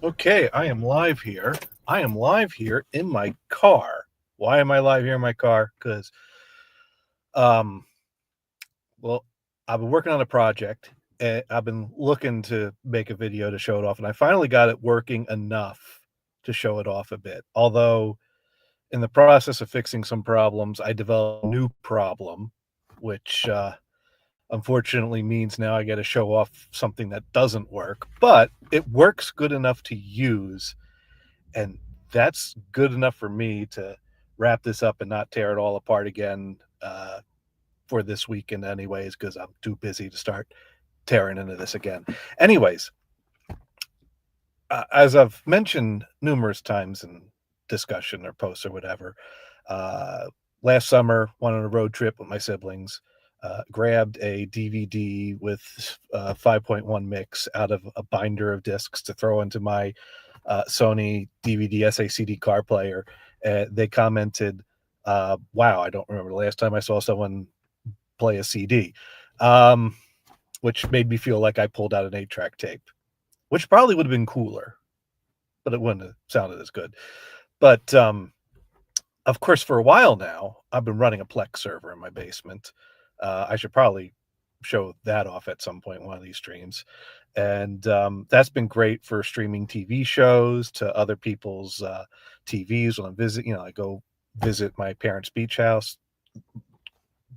Okay, I am live here. I am live here in my car. Why am I live here in my car? Because, um, well, I've been working on a project and I've been looking to make a video to show it off, and I finally got it working enough to show it off a bit. Although, in the process of fixing some problems, I developed a new problem, which unfortunately means now I got to show off something that doesn't work, but it works good enough to use. And that's good enough for me to wrap this up and not tear it all apart again for this weekend, anyways, because I'm too busy to start tearing into this again. Anyways, as I've mentioned numerous times in discussion or posts or whatever, uh, last summer, went on a road trip with my siblings. Grabbed a DVD with 5.1 mix out of a binder of discs to throw into my Sony DVD SACD car player. They commented, "Wow, I don't remember the last time I saw someone play a CD," um, which made me feel like I pulled out an 8-track tape, which probably would have been cooler, but it wouldn't have sounded as good. But of course, for a while now, I've been running a Plex server in my basement. I should probably show that off at some point in one of these streams. And that's been great for streaming TV shows to other people's TVs when I visit. I go visit my parents' beach house,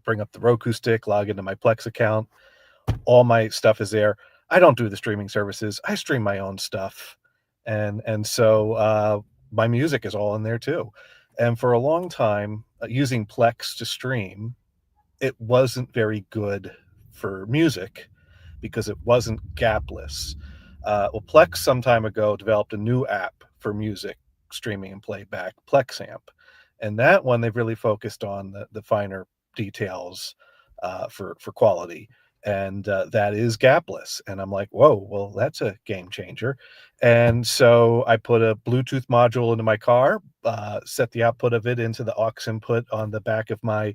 bring up the Roku stick, log into my Plex account. All my stuff is there. I don't do the streaming services. I stream my own stuff, and so my music is all in there too. And for a long time, using Plex to stream, it wasn't very good for music because it wasn't gapless. Well, Plex some time ago developed a new app for music streaming and playback, PlexAmp, and that one they've really focused on the finer details for quality, and that is gapless. And I'm like, whoa, well, that's a game changer. And so I put a Bluetooth module into my car, set the output of it into the aux input on the back of my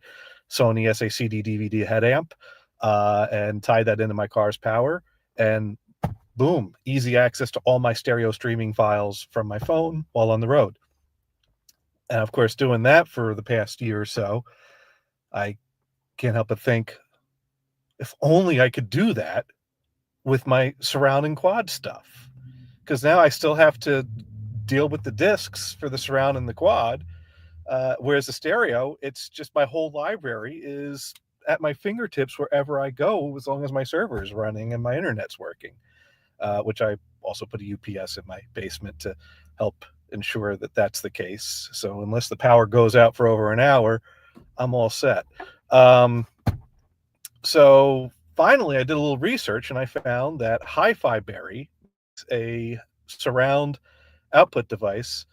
Sony SACD DVD head amp, and tie that into my car's power. And boom, easy access to all my stereo streaming files from my phone while on the road. And of course, doing that for the past year or so, I can't help but think, if only I could do that with my surrounding quad stuff. Because now I still have to deal with the discs for the surround and the quad. Whereas the stereo, it's just my whole library is at my fingertips wherever I go, as long as my server is running and my internet's working. Which I also put a UPS in my basement to help ensure that that's the case. So unless the power goes out for over an hour, I'm all set. Um, so finally, I did a little research and I found that Hi-Fi Berry is a surround output device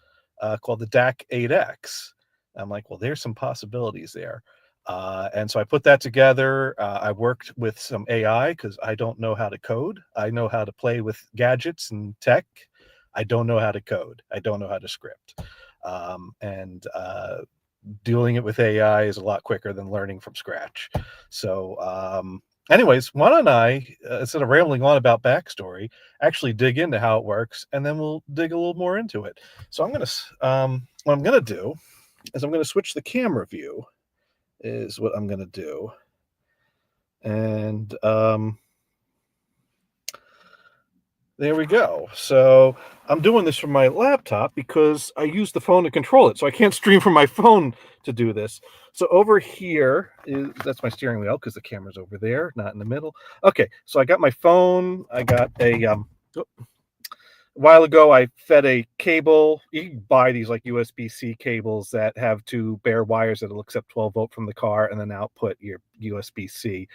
called the DAC 8X. I'm like, well, there's some possibilities there. And so I put that together. I worked with some AI because I don't know how to code. I know how to play with gadgets and tech. I don't know how to code. I don't know how to script. And doing it with AI is a lot quicker than learning from scratch. So, anyways, why don't I, instead of rambling on about backstory, actually dig into how it works, and then we'll dig a little more into it. So what I'm gonna do is I'm gonna switch the camera view. Is what I'm gonna do, and there we go. So I'm doing this from my laptop because I use the phone to control it. So I can't stream from my phone to do this. So over here is that's my steering wheel because the camera's over there, not in the middle. Okay, so I got my phone. I got a while ago I fed a cable. You can buy these like USB-C cables that have two bare wires that'll accept 12 volt from the car and then output your USB-C.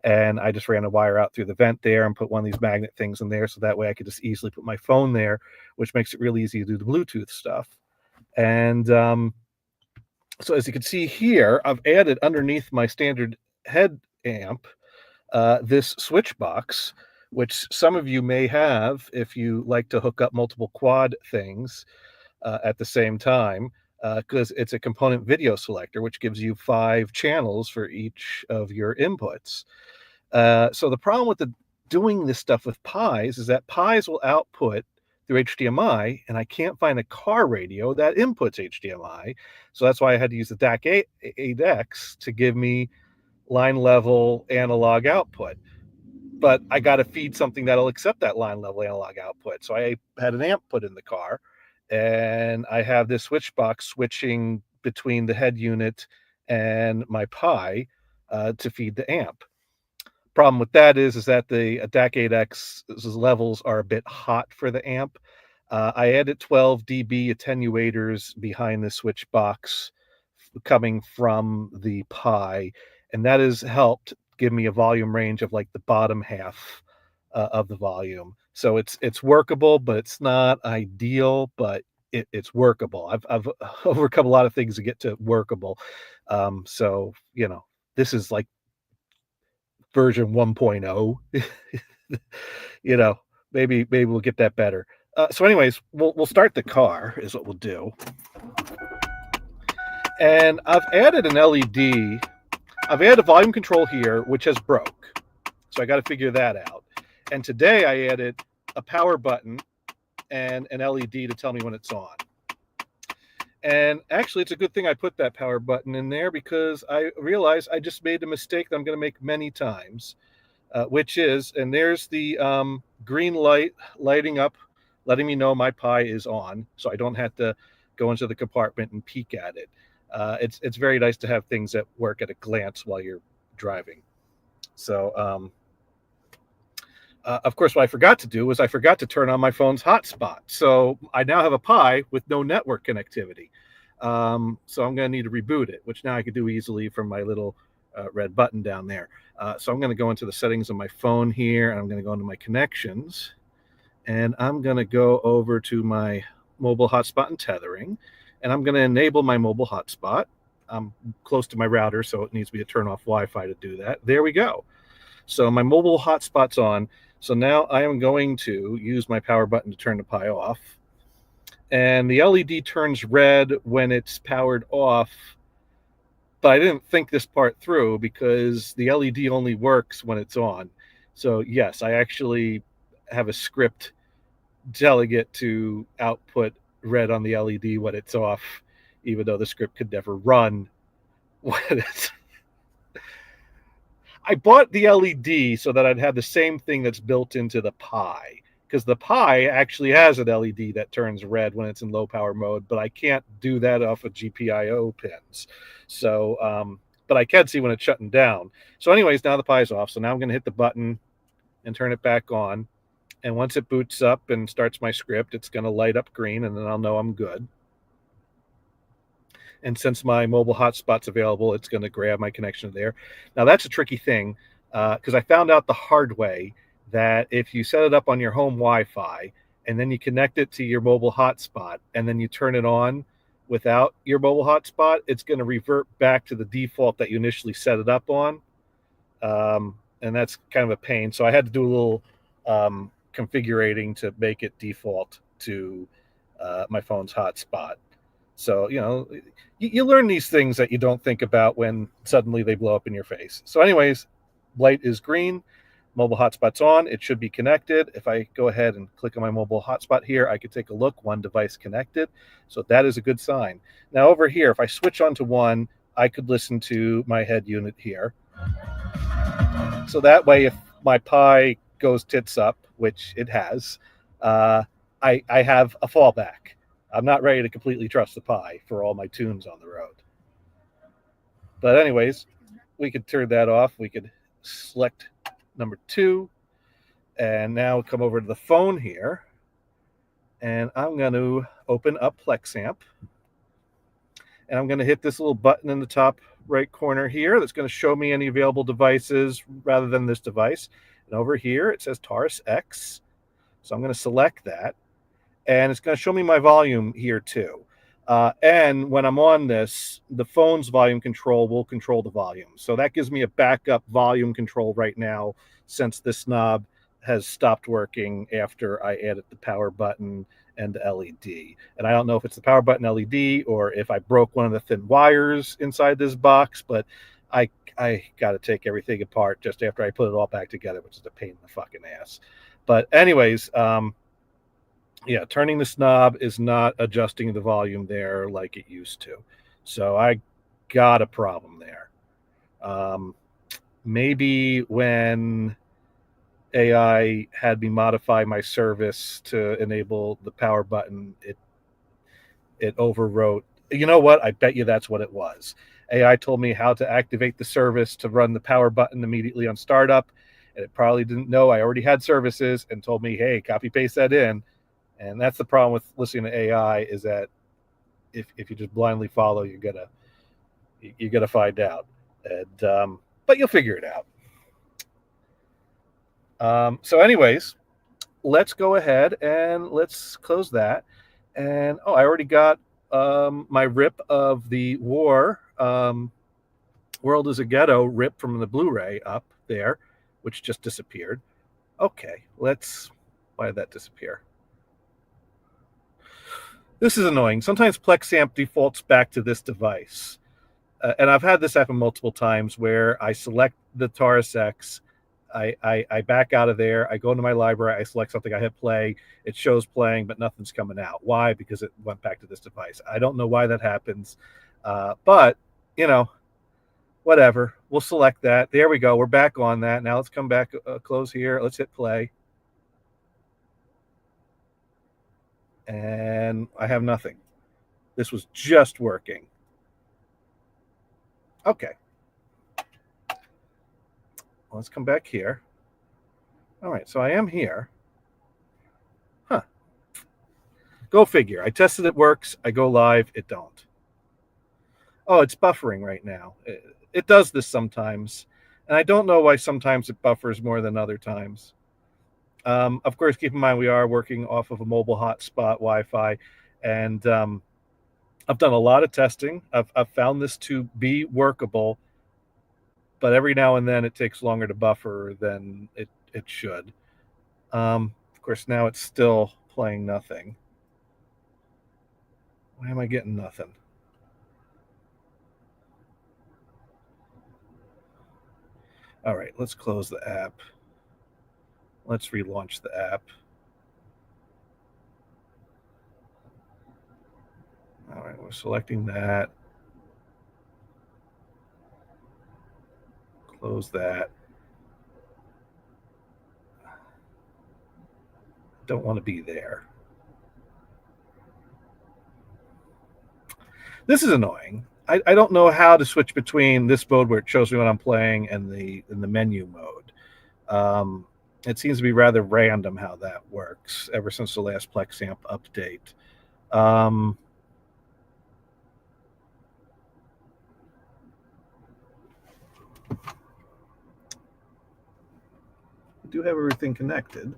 And I just ran a wire out through the vent there and put one of these magnet things in there so that way I could just easily put my phone there, which makes it really easy to do the Bluetooth stuff. And so as you can see here, I've added underneath my standard head amp this switch box, which some of you may have if you like to hook up multiple quad things at the same time, because it's a component video selector, which gives you 5 channels for each of your inputs. So the problem with doing this stuff with Pies is that Pies will output through HDMI, and I can't find a car radio that inputs HDMI. So that's why I had to use the DAC 8X to give me line level analog output. But I got to feed something that'll accept that line level analog output. So I had an amp put in the car, and I have this switch box switching between the head unit and my Pi to feed the amp. Problem with that is that the DAC 8X's levels are a bit hot for the amp. I added 12 dB attenuators behind the switch box coming from the Pi, and that has helped give me a volume range of like the bottom half of the volume. So it's workable, but it's not ideal, but it's workable. I've overcome a lot of things to get to workable. So this is like version 1.0. you know, maybe we'll get that better. So anyways, we'll start the car is what we'll do. And I've added an LED. I've added a volume control here, which has broke. So I got to figure that out. And today I added a power button and an LED to tell me when it's on. And actually, it's a good thing I put that power button in there, because I realized I just made a mistake that I'm going to make many times, which is, and there's the green light lighting up, letting me know my Pi is on, so I don't have to go into the compartment and peek at it. It's very nice to have things that work at a glance while you're driving. So, of course, what I forgot to do was I forgot to turn on my phone's hotspot. So I now have a Pi with no network connectivity. So I'm going to need to reboot it, which now I could do easily from my little red button down there. So I'm going to go into the settings of my phone here, and I'm going to go into my connections, and I'm going to go over to my mobile hotspot and tethering, and I'm going to enable my mobile hotspot. I'm close to my router, so it needs me to turn off Wi-Fi to do that. There we go. So my mobile hotspot's on. So now I am going to use my power button to turn the Pi off. And the LED turns red when it's powered off. But I didn't think this part through, because the LED only works when it's on. So yes, I actually have a script telling it to output red on the LED when it's off, even though the script could never run when it's... I bought the LED so that I'd have the same thing that's built into the Pi, because the Pi actually has an LED that turns red when it's in low power mode, but I can't do that off of GPIO pins. So, but I can see when it's shutting down. So anyways, now the Pi's off. So now I'm going to hit the button and turn it back on. And once it boots up and starts my script, it's going to light up green, and then I'll know I'm good. And since my mobile hotspot's available, it's going to grab my connection there. Now, that's a tricky thing, because I found out the hard way that if you set it up on your home Wi-Fi and then you connect it to your mobile hotspot and then you turn it on without your mobile hotspot, it's going to revert back to the default that you initially set it up on. And that's kind of a pain. So I had to do a little configurating to make it default to my phone's hotspot. So, you learn these things that you don't think about when suddenly they blow up in your face. So anyways, light is green, mobile hotspot's on, it should be connected. If I go ahead and click on my mobile hotspot here, I could take a look, one device connected. So that is a good sign. Now over here, if I switch on to one, I could listen to my head unit here. So that way, if my Pi goes tits up, which it has, I have a fallback. I'm not ready to completely trust the Pi for all my tunes on the road. But anyways, we could turn that off. We could select number 2. And now come over to the phone here. And I'm going to open up PlexAmp. And I'm going to hit this little button in the top right corner here that's going to show me any available devices rather than this device. And over here, it says Taurus X. So I'm going to select that. And it's going to show me my volume here too. And when I'm on this, the phone's volume control will control the volume. So that gives me a backup volume control right now, since this knob has stopped working after I added the power button and the LED. And I don't know if it's the power button LED or if I broke one of the thin wires inside this box, but I got to take everything apart just after I put it all back together, which is a pain in the fucking ass. But anyways, Yeah, turning this knob is not adjusting the volume there like it used to. So I got a problem there. Um, Maybe when AI had me modify my service to enable the power button, it overwrote. You know what? I bet you that's what it was. AI told me how to activate the service to run the power button immediately on startup, and it probably didn't know I already had services and told me, "Hey, copy paste that in." And that's the problem with listening to AI is that if you just blindly follow, you're gonna find out, and but you'll figure it out. So, anyways, let's go ahead and let's close that. And oh, I already got my rip of the War World is a Ghetto rip from the Blu-ray up there, which just disappeared. Okay, let's. Why did that disappear? This is annoying. Sometimes PlexAmp defaults back to this device. And I've had this happen multiple times where I select the Taurus X, I back out of there, I go into my library, I select something, I hit play, it shows playing, but nothing's coming out. Why? Because it went back to this device. I don't know why that happens, but you know, whatever. We'll select that. There we go. We're back on that. Now let's come back, close here. Let's hit play, and I have nothing. This was just working. Okay, let's come back here. All right, so I am here. Huh. Go figure. I tested it works. I go live. It don't. Oh, it's buffering right now. It does this sometimes. And I don't know why sometimes it buffers more than other times. Of course, keep in mind we are working off of a mobile hotspot Wi-Fi. And I've done a lot of testing. I've found this to be workable. But every now and then it takes longer to buffer than it should. Of course, now it's still playing nothing. Why am I getting nothing? All right, let's close the app. Let's relaunch the app. All right, we're selecting that. Close that. Don't want to be there. This is annoying. I don't know how to switch between this mode where it shows me what I'm playing and the menu mode. It seems to be rather random how that works ever since the last PlexAmp update. Um, I do have everything connected.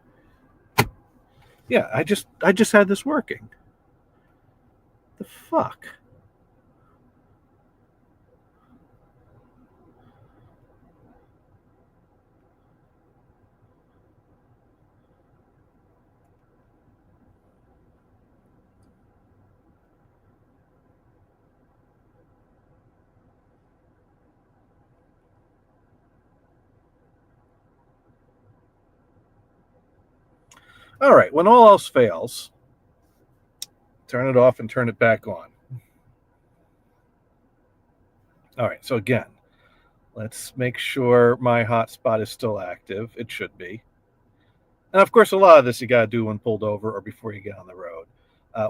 Yeah, I just had this working. The fuck? All right, when all else fails, turn it off and turn it back on. All right, so again, let's make sure my hotspot is still active. It should be. And of course, a lot of this you got to do when pulled over or before you get on the road.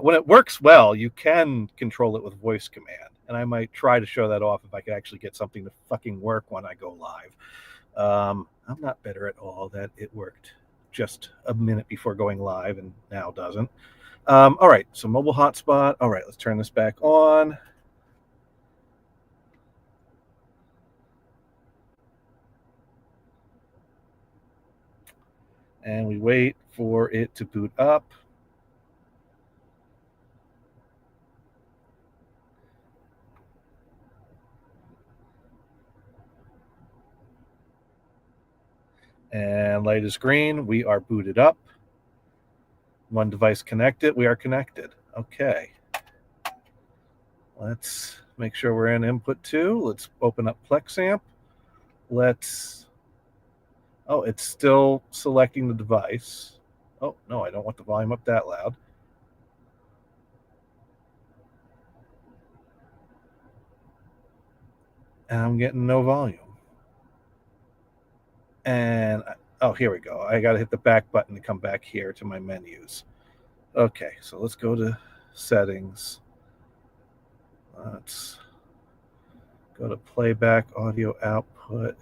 When it works well, you can control it with voice command. And I might try to show that off if I could actually get something to fucking work when I go live. I'm not bitter at all that it worked just a minute before going live and now doesn't. All right, so mobile hotspot. All right, let's turn this back on. And we wait for it to boot up. And light is green. We are booted up. One device connected. We are connected. Okay. Let's make sure we're in input 2. Let's open up PlexAmp. Let's. Oh, it's still selecting the device. Oh, no, I don't want the volume up that loud. and I'm getting no volume. And oh, here we go. I got to hit the back button to come back here to my menus. Okay, so let's go to settings. Let's go to playback audio output.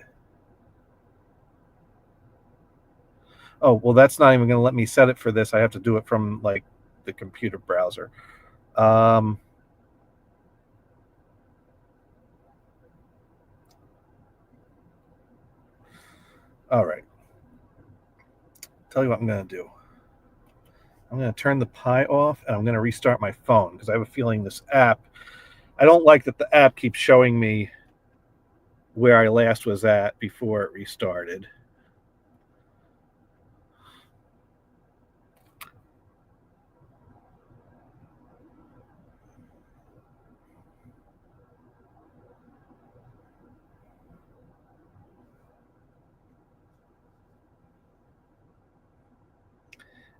Oh, well, that's not even going to let me set it for this. I have to do it from like the computer browser. All right. Tell you what I'm going to do. I'm going to turn the Pi off and I'm going to restart my phone because I have a feeling this app, I don't like that the app keeps showing me where I last was at before it restarted.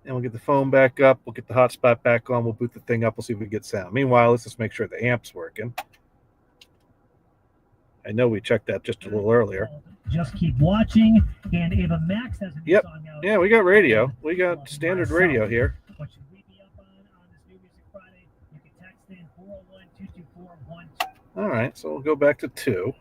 And we'll get the phone back up. We'll get the hotspot back on. We'll boot the thing up. We'll see if we get sound. Meanwhile, let's just make sure the amp's working. I know we checked that just a little earlier. Just keep watching. And Ava Max has a new song out. Yeah, we got radio. We got standard radio here. What should we be up on this New Music Friday? You can text in 401-224-12. All right, so we'll go back to 2.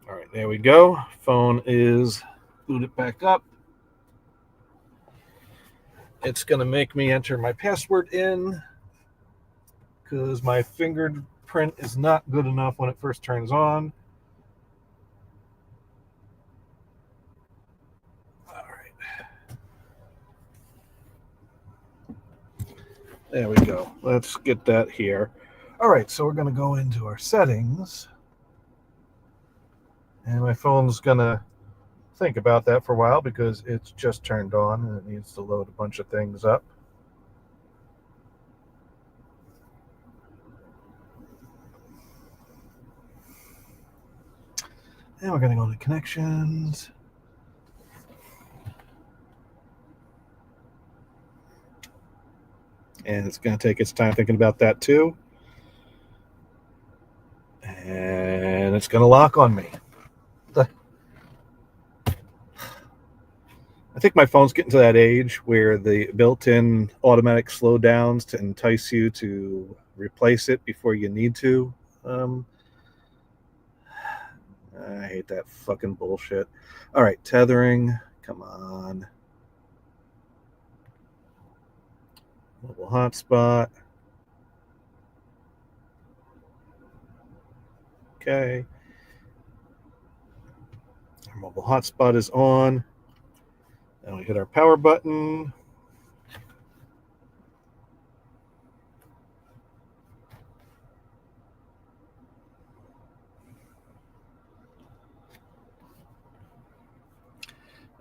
All right, there we go. Phone is booted back up. It's going to make me enter my password in because my fingerprint is not good enough when it first turns on. All right. There we go. Let's get that here. All right, so we're going to go into our settings. And my phone's going to think about that for a while because it's just turned on and it needs to load a bunch of things up. And we're going to go to connections. And it's going to take its time thinking about that too. And it's going to lock on me. I think my phone's getting to that age where the built-in automatic slowdowns to entice you to replace it before you need to. I hate that fucking bullshit. All right, tethering. Come on. Mobile hotspot. Okay. Our mobile hotspot is on. Now we hit our power button.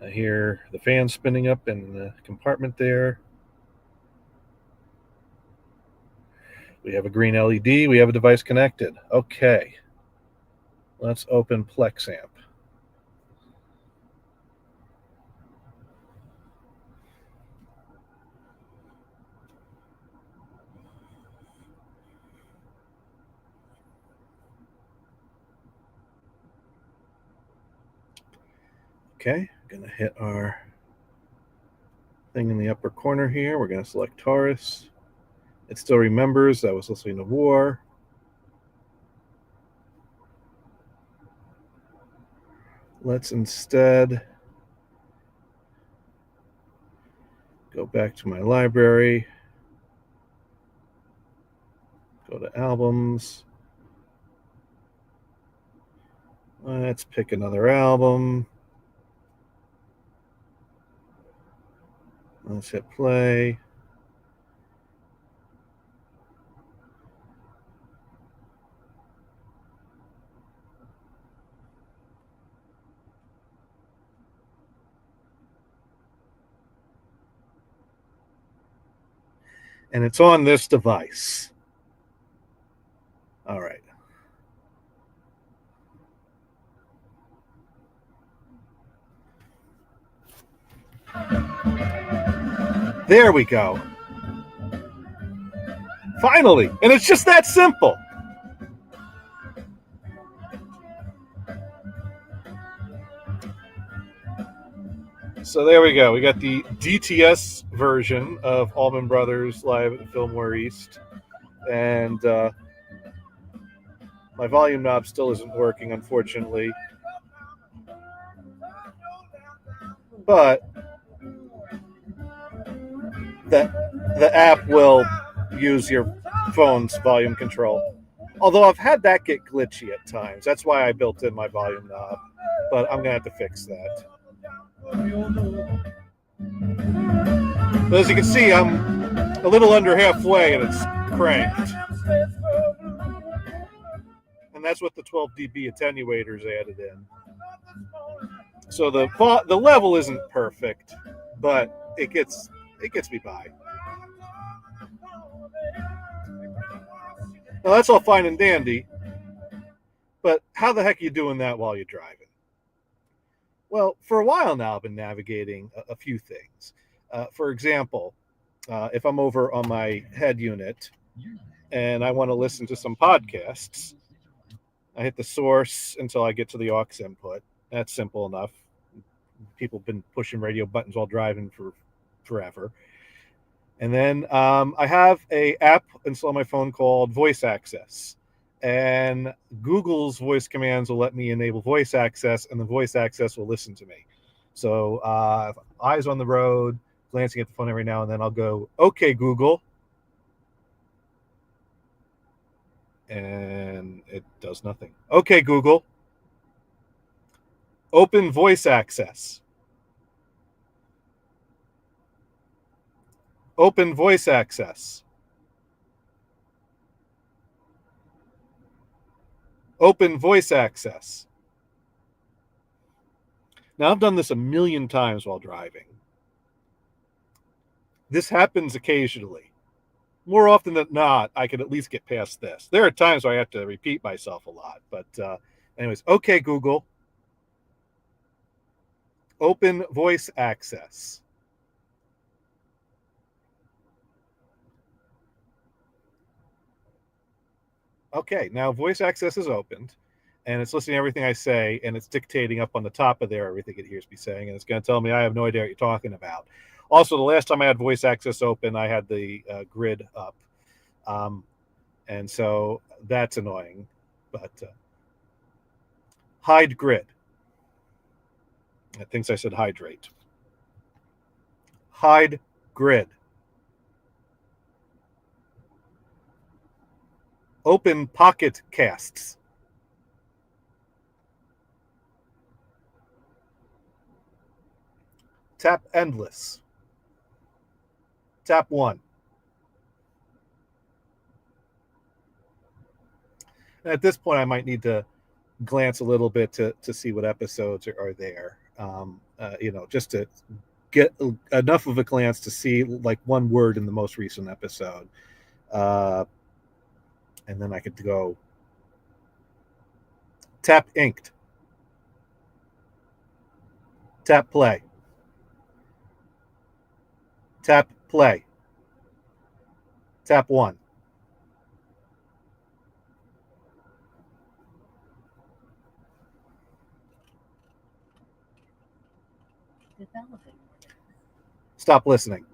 I hear the fan spinning up in the compartment there. We have a green LED. We have a device connected. Okay. Let's open PlexAmp. Okay, going to hit our thing in the upper corner here. We're going to select Taurus. It still remembers I was listening to War. Let's instead go back to my library. Go to albums. Let's pick another album. Let's hit play. And it's on this device. All right. There we go. Finally. And it's just that simple. So there we go. We got the DTS version of Allman Brothers live at the Fillmore East. And my volume knob still isn't working, unfortunately. But the app will use your phone's volume control. Although I've had that get glitchy at times. That's why I built in my volume knob. But I'm going to have to fix that. But as you can see, I'm a little under halfway and it's cranked. And that's with the 12 dB attenuators added in. So the level isn't perfect, but it gets me by. Now that's all fine and dandy, but how the heck are you doing that while you're driving? Well, for a while now, I've been navigating a few things. For example, if I'm over on my head unit and I want to listen to some podcasts, I hit the source until I get to the aux input. That's simple enough. People have been pushing radio buttons while driving for forever. And then I have a app installed on my phone called Voice Access. And Google's voice commands will let me enable voice access, and the voice access will listen to me. So eyes on the road, glancing at the phone every now and then, I'll go, "Okay, Google." And it does nothing. "Okay, Google. Open voice access. Open voice access. Open voice access." Now, I've done this a million times while driving. This happens occasionally. More often than not, I can at least get past this. There are times where I have to repeat myself a lot. But anyways, "Okay, Google. Open voice access." Okay, now voice access is opened, and it's listening to everything I say, and it's dictating up on the top of there everything it hears me saying, and it's going to tell me I have no idea what you're talking about. Also, the last time I had voice access open, I had the grid up, and so that's annoying. But hide grid. It thinks I said hydrate. Hide grid. Open Pocket Casts. Tap endless. Tap 1. And at this point, I might need to glance a little bit to see what episodes are there. Just to get enough of a glance to see like one word in the most recent episode. And then I could go tap inked. Tap play. Tap play. Tap 1. Stop listening.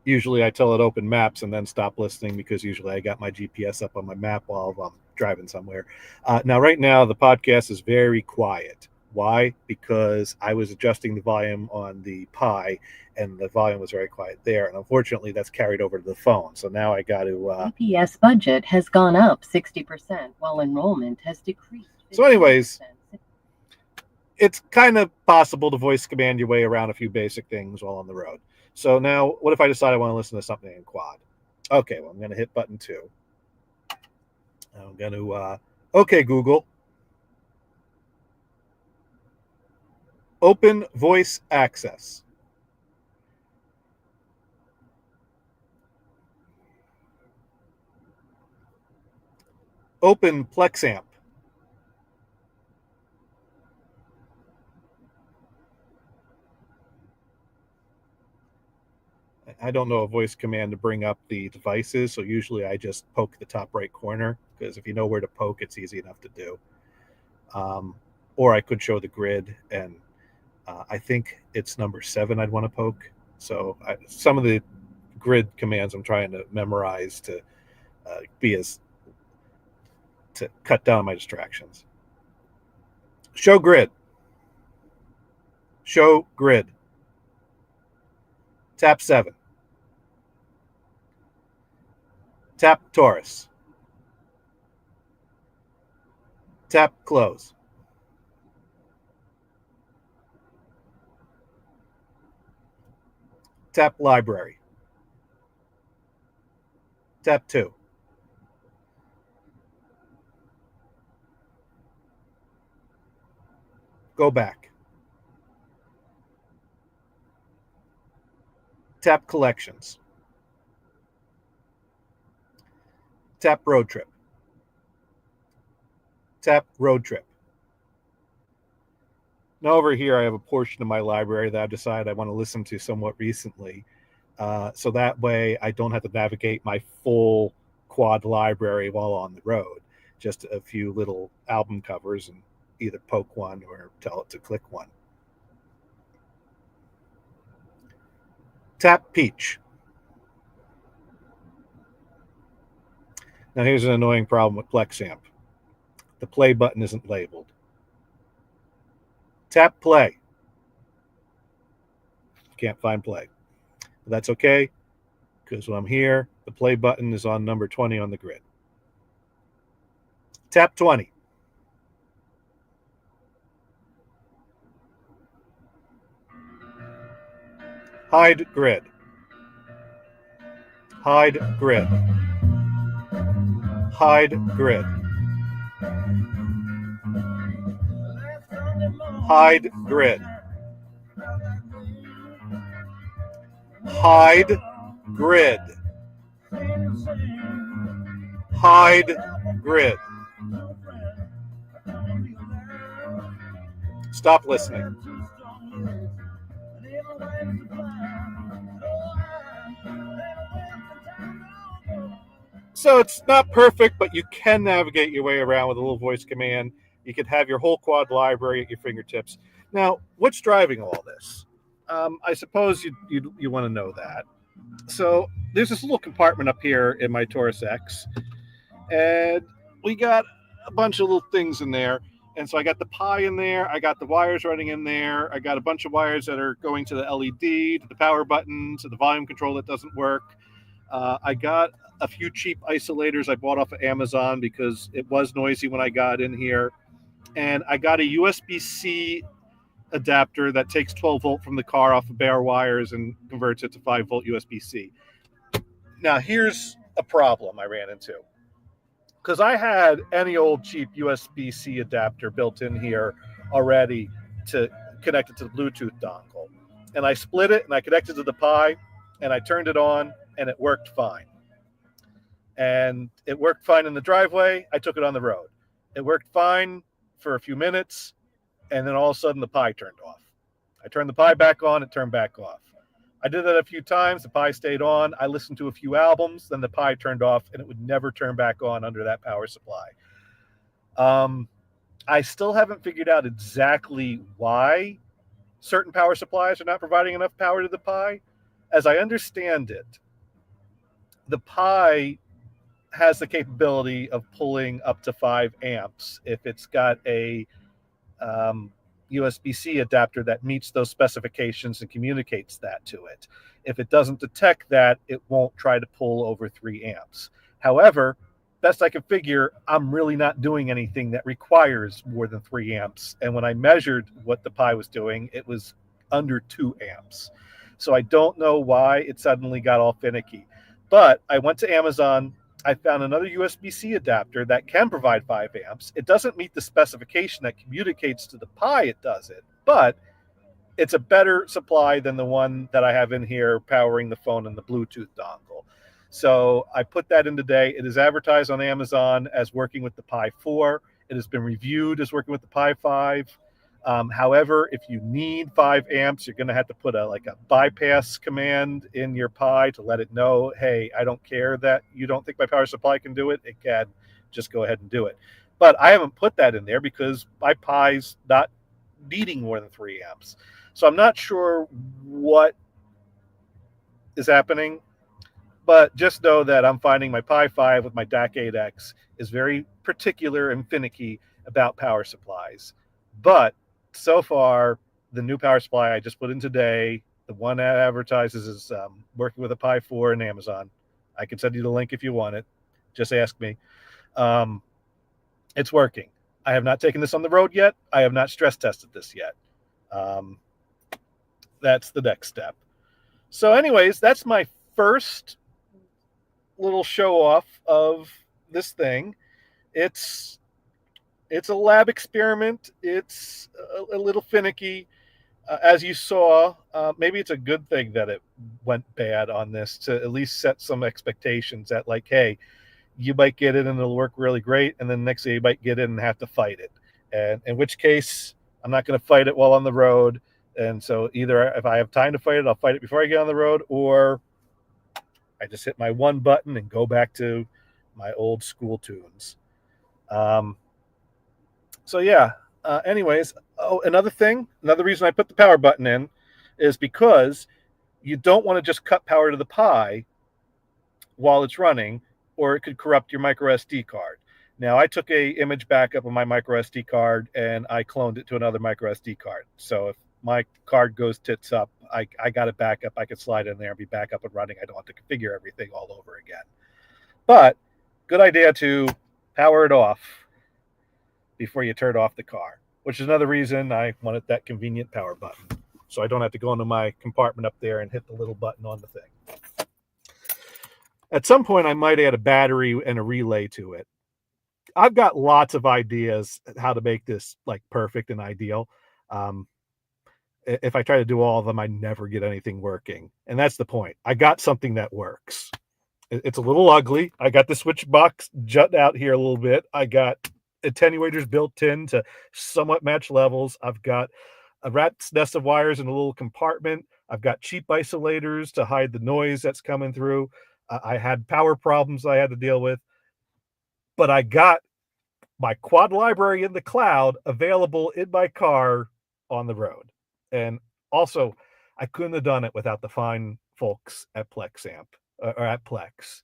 Usually I tell it open maps and then stop listening because usually I got my GPS up on my map while I'm driving somewhere. Now, right now, the podcast is very quiet. Why? Because I was adjusting the volume on the Pi and the volume was very quiet there. And unfortunately, that's carried over to the phone. So now I got to... EPS budget has gone up 60% while enrollment has decreased 50%. So anyways, it's kind of possible to voice command your way around a few basic things while on the road. So now, what if I decide I want to listen to something in quad? Okay, well, I'm going to hit button 2. I'm going to, okay, Google. Open voice access. Open Plexamp. I don't know a voice command to bring up the devices, so usually I just poke the top right corner, because if you know where to poke, it's easy enough to do. Or I could show the grid, and I think it's number 7 I'd want to poke. So some of the grid commands I'm trying to memorize to to cut down my distractions. Show grid. Show grid. Tap 7. Tap Taurus. Tap close. Tap library. Tap 2. Go back. Tap collections. Tap road trip. Tap road trip. Now over here, I have a portion of my library that I've decided I want to listen to somewhat recently. So that way I don't have to navigate my full quad library while on the road. Just a few little album covers and either poke one or tell it to click one. Tap Peach. Now here's an annoying problem with Plexamp. The play button isn't labeled. Tap play. Can't find play. But that's okay, because when I'm here, the play button is on number 20 on the grid. Tap 20. Hide grid. Hide grid. Hide grid. Hide grid. Hide grid. Hide grid. Stop listening. So it's not perfect, but you can navigate your way around with a little voice command. You could have your whole quad library at your fingertips. Now, what's driving all this? I suppose you want to know that. So there's this little compartment up here in my Taurus X, and we got a bunch of little things in there. And so I got the Pi in there. I got the wires running in there. I got a bunch of wires that are going to the LED, to the power button, to the volume control that doesn't work. I got a few cheap isolators I bought off of Amazon because it was noisy when I got in here. And I got a USB-C adapter that takes 12 volt from the car off of bare wires and converts it to 5 volt USB-C. Now, here's a problem I ran into. Because I had any old cheap USB-C adapter built in here already to connect it to the Bluetooth dongle. And I split it and I connected to the Pi and I turned it on and it worked fine. And it worked fine in the driveway. I took it on the road. It worked fine for a few minutes, and then all of a sudden the Pi turned off. I turned the Pi back on, it turned back off. I did that a few times, the Pi stayed on. I listened to a few albums, then the Pi turned off, and it would never turn back on under that power supply. I still haven't figured out exactly why certain power supplies are not providing enough power to the Pi. As I understand it, the Pi has the capability of pulling up to 5 amps if it's got a USB-C adapter that meets those specifications and communicates that to it. If it doesn't detect that, it won't try to pull over 3 amps. However, best I can figure, I'm really not doing anything that requires more than 3 amps. And when I measured what the Pi was doing, it was under 2 amps. So I don't know why it suddenly got all finicky. But I went to Amazon. I found another USB-C adapter that can provide 5 amps. It doesn't meet the specification that communicates to the Pi, it does it, but it's a better supply than the one that I have in here powering the phone and the Bluetooth dongle. So I put that in today. It is advertised on Amazon as working with the Pi 4. It has been reviewed as working with the Pi 5. However, if you need 5 amps, you're going to have to put a bypass command in your Pi to let it know, hey, I don't care that you don't think my power supply can do it. It can. Just go ahead and do it. But I haven't put that in there because my Pi's not needing more than 3 amps. So I'm not sure what is happening, but just know that I'm finding my Pi 5 with my DAC 8X is very particular and finicky about power supplies. But so far, the new power supply I just put in today, the one that advertises is working with a Pi 4 in Amazon. I can send you the link if you want it. Just ask me. It's working. I have not taken this on the road yet. I have not stress tested this yet. That's the next step. So anyways, that's my first little show off of this thing. It's a lab experiment. It's a little finicky. As you saw, maybe it's a good thing that it went bad on this to at least set some expectations that, like, hey, you might get it and it'll work really great, and then next day you might get it and have to fight it. And in which case, I'm not going to fight it while on the road. And so either if I have time to fight it, I'll fight it before I get on the road, or I just hit my one button and go back to my old school tunes. So yeah. Anyways, another reason I put the power button in is because you don't want to just cut power to the Pi while it's running, or it could corrupt your micro SD card. Now, I took a image backup of my micro SD card and I cloned it to another micro SD card. So if my card goes tits up, I got it back up. I could slide in there and be back up and running. I don't have to configure everything all over again. But good idea to power it off before you turn off the car, which is another reason I wanted that convenient power button. So I don't have to go into my compartment up there and hit the little button on the thing. At some point, I might add a battery and a relay to it. I've got lots of ideas how to make this like perfect and ideal. If I try to do all of them, I never get anything working. And that's the point. I got something that works. It's a little ugly. I got the switch box jut out here a little bit. I got attenuators built in to somewhat match levels. I've got a rat's nest of wires in a little compartment. I've got cheap isolators to hide the noise that's coming through. I had power problems I had to deal with, but I got my quad library in the cloud available in my car on the road. And also, I couldn't have done it without the fine folks at PlexAmp or at Plex.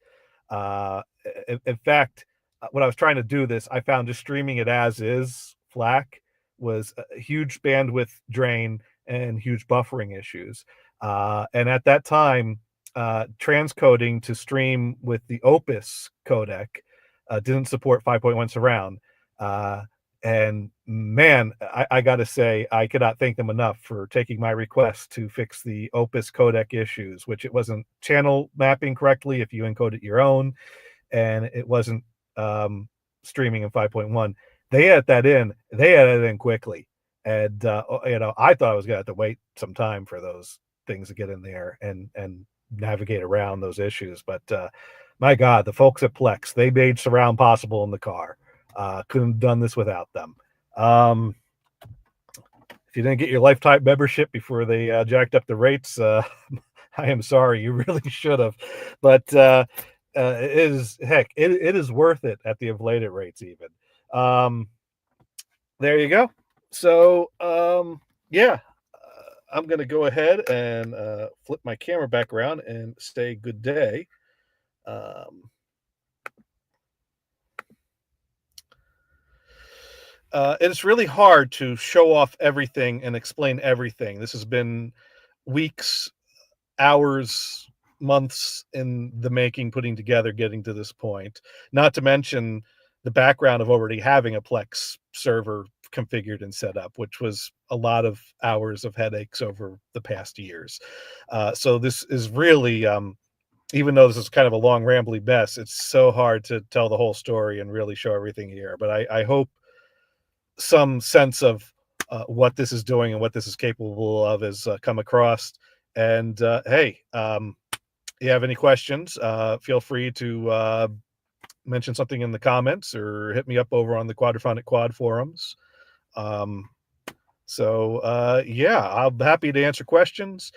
In fact, when I was trying to do this, I found just streaming it as is, FLAC, was a huge bandwidth drain and huge buffering issues. And at that time, transcoding to stream with the Opus codec didn't support 5.1 surround. And man, I got to say, I cannot thank them enough for taking my request to fix the Opus codec issues, which it wasn't channel mapping correctly if you encoded your own, and it wasn't streaming in 5.1. They added that in. They added it in quickly. And, I thought I was going to have to wait some time for those things to get in there and navigate around those issues. But my God, the folks at Plex, they made surround possible in the car. Couldn't have done this without them. If you didn't get your lifetime membership before they jacked up the rates, I am sorry. You really should have. But it is worth it at the inflated rates even. There you go. So, yeah. I'm going to go ahead and flip my camera back around and say good day. It's really hard to show off everything and explain everything. This has been weeks, hours, months in the making, putting together, getting to this point. Not to mention the background of already having a Plex server configured and set up, which was a lot of hours of headaches over the past years. So this is really, even though this is kind of a long rambly mess, it's so hard to tell the whole story and really show everything here. But I hope some sense of what this is doing and what this is capable of has come across. And hey, you have any questions, feel free to mention something in the comments or hit me up over on the Quadraphonic Quad forums. So yeah, I'm happy to answer questions.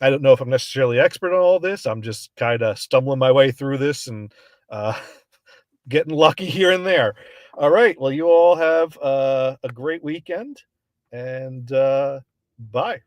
I don't know if I'm necessarily expert on all this. I'm just kind of stumbling my way through this and uh, getting lucky here and there. All right. Well, you all have a great weekend, and bye.